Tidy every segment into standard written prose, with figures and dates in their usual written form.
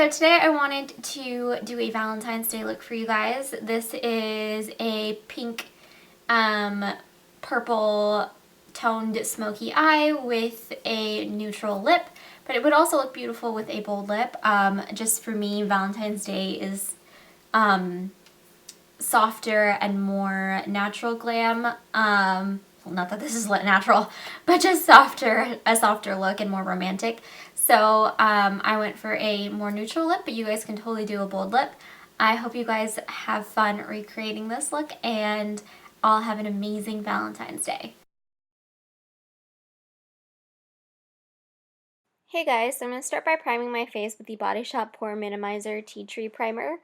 So today I wanted to do a Valentine's Day look for you guys. This is a pink, purple toned smoky eye with a neutral lip, but it would also look beautiful with a bold lip. Just for me, Valentine's Day is softer and more natural glam. Well, not that this is natural, but just a softer look and more romantic. So I went for a more neutral lip, but you guys can totally do a bold lip. I hope you guys have fun recreating this look and all have an amazing Valentine's Day. Hey guys, so I'm going to start by priming my face with the Body Shop Pore Minimizer Tea Tree Primer.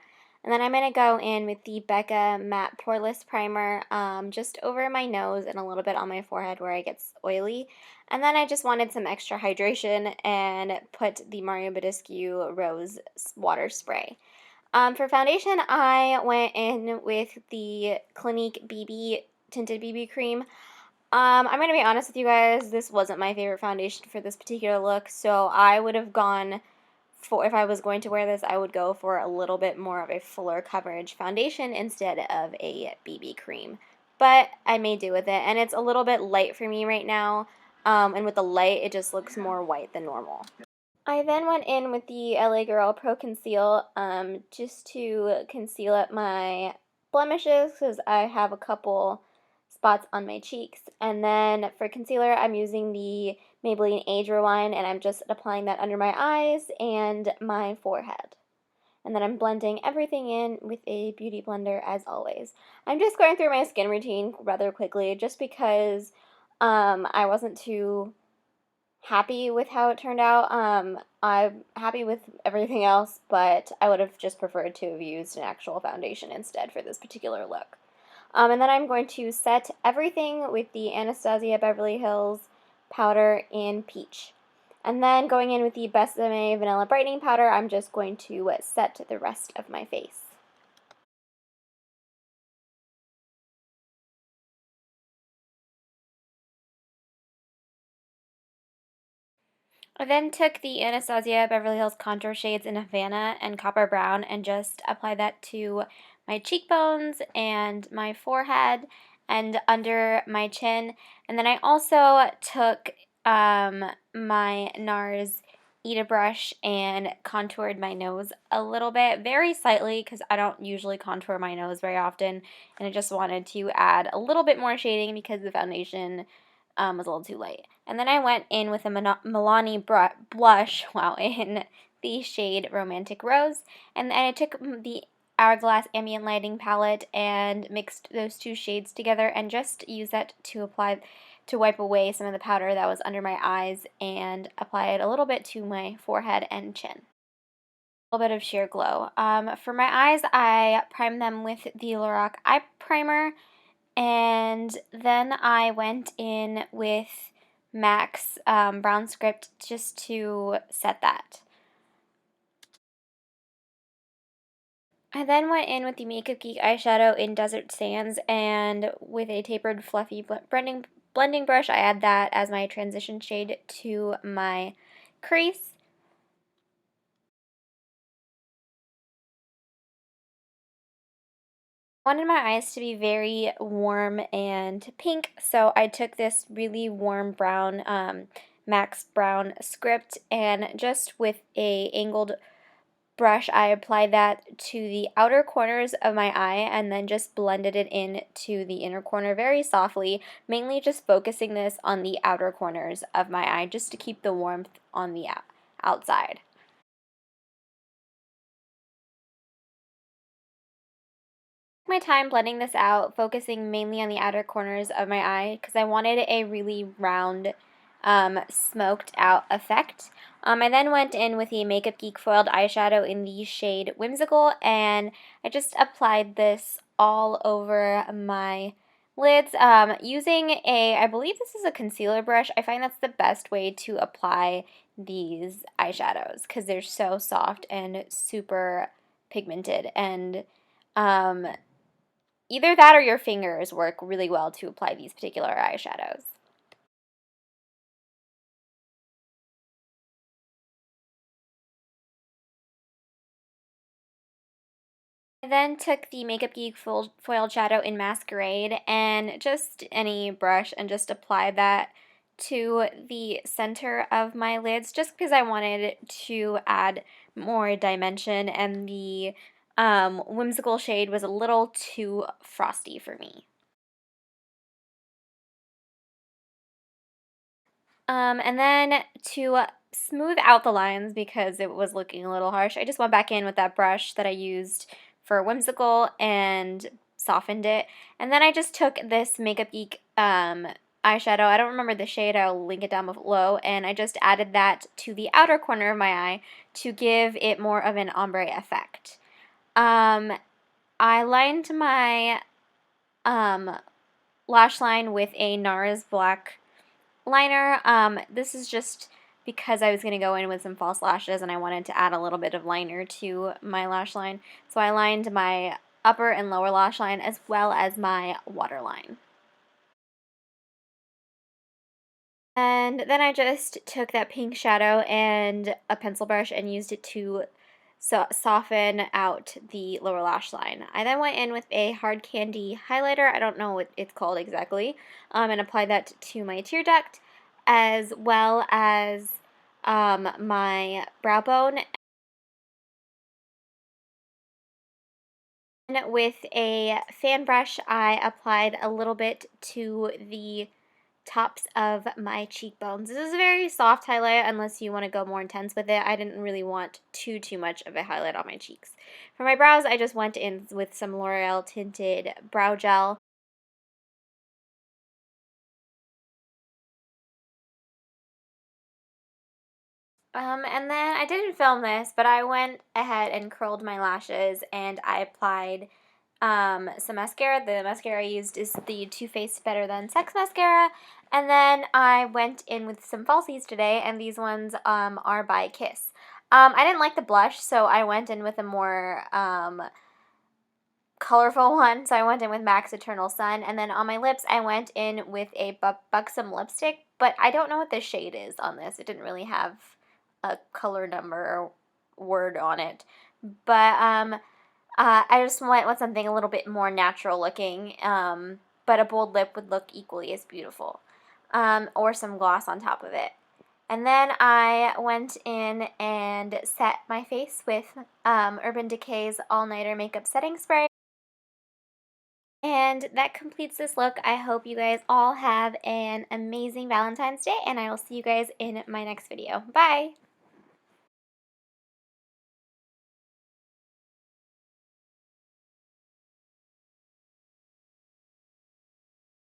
And then I'm going to go in with the Becca Matte Poreless Primer just over my nose and a little bit on my forehead where it gets oily. And then I just wanted some extra hydration and put the Mario Badescu Rose Water Spray. For foundation, I went in with the Clinique BB Tinted BB Cream. I'm going to be honest with you guys, this wasn't my favorite foundation for this particular look, so I would have gone for, if I was going to wear this, I would go for a little bit more of a fuller coverage foundation instead of a BB cream. But I may do with it, and it's a little bit light for me right now, and with the light, it just looks more white than normal. I then went in with the LA Girl Pro Conceal just to conceal up my blemishes because I have a couple spots on my cheeks. And then for concealer, I'm using the Maybelline Age Rewind, and I'm just applying that under my eyes and my forehead. And then I'm blending everything in with a beauty blender as always. I'm just going through my skin routine rather quickly just because I wasn't too happy with how it turned out. I'm happy with everything else, but I would have just preferred to have used an actual foundation instead for this particular look. And then I'm going to set everything with the Anastasia Beverly Hills powder in Peach. And then going in with the Besame Vanilla Brightening Powder, I'm just going to set the rest of my face. I then took the Anastasia Beverly Hills contour shades in Havanna and Copper Brown and just applied that to my cheekbones and my forehead and under my chin. And then I also took my NARS Ita brush and contoured my nose a little bit, very slightly, because I don't usually contour my nose very often, and I just wanted to add a little bit more shading because the foundation was a little too light. And then I went in with a Milani blush, wow, in the shade Romantic Rose. And then I took the Hourglass Ambient Lighting palette and mixed those two shades together and just used that to wipe away some of the powder that was under my eyes and apply it a little bit to my forehead and chin. A little bit of sheer glow. For my eyes, I primed them with the Lorac Eye Primer. And then I went in with MAC's Brown Script just to set that. I then went in with the Makeup Geek eyeshadow in Desert Sands, and with a tapered fluffy blending brush, I add that as my transition shade to my crease. I wanted my eyes to be very warm and pink, so I took this really warm brown MAC's Brown Script, and just with a angled brush I applied that to the outer corners of my eye and then just blended it in to the inner corner very softly, mainly just focusing this on the outer corners of my eye just to keep the warmth on the outside. My time blending this out, focusing mainly on the outer corners of my eye because I wanted a really round, smoked out effect. I then went in with the Makeup Geek foiled eyeshadow in the shade Whimsical, and I just applied this all over my lids using I believe this is a concealer brush. I find that's the best way to apply these eyeshadows because they're so soft and super pigmented, and either that or your fingers work really well to apply these particular eyeshadows. I then took the Makeup Geek foil shadow in Masquerade and just any brush and just applied that to the center of my lids just because I wanted to add more dimension, and the Whimsical shade was a little too frosty for me. And then to smooth out the lines because it was looking a little harsh, I just went back in with that brush that I used for Whimsical and softened it. And then I just took this Makeup Geek eyeshadow. I don't remember the shade. I'll link it down below. And I just added that to the outer corner of my eye to give it more of an ombre effect. I lined my lash line with a NARS black liner. This is just because I was going to go in with some false lashes and I wanted to add a little bit of liner to my lash line. So I lined my upper and lower lash line as well as my waterline. And then I just took that pink shadow and a pencil brush and used it to soften out the lower lash line. I then went in with a Hardcandy highlighter, I don't know what it's called exactly, and applied that to my tear duct as well as my brow bone. And with a fan brush, I applied a little bit to the tops of my cheekbones. This is a very soft highlight unless you want to go more intense with it. I didn't really want too much of a highlight on my cheeks. For my brows, I just went in with some L'Oreal tinted brow gel. And then I didn't film this, but I went ahead and curled my lashes and I applied some mascara. The mascara I used is the Too Faced Better Than Sex mascara. And then I went in with some falsies today, and these ones are by Kiss. I didn't like the blush, so I went in with a more colorful one. So I went in with Max Eternal Sun. And then on my lips, I went in with a Buxom lipstick, but I don't know what the shade is on this. It didn't really have a color number or word on it. But I just went with something a little bit more natural looking, but a bold lip would look equally as beautiful, or some gloss on top of it. And then I went in and set my face with Urban Decay's All Nighter Makeup Setting Spray. And that completes this look. I hope you guys all have an amazing Valentine's Day, and I will see you guys in my next video. Bye!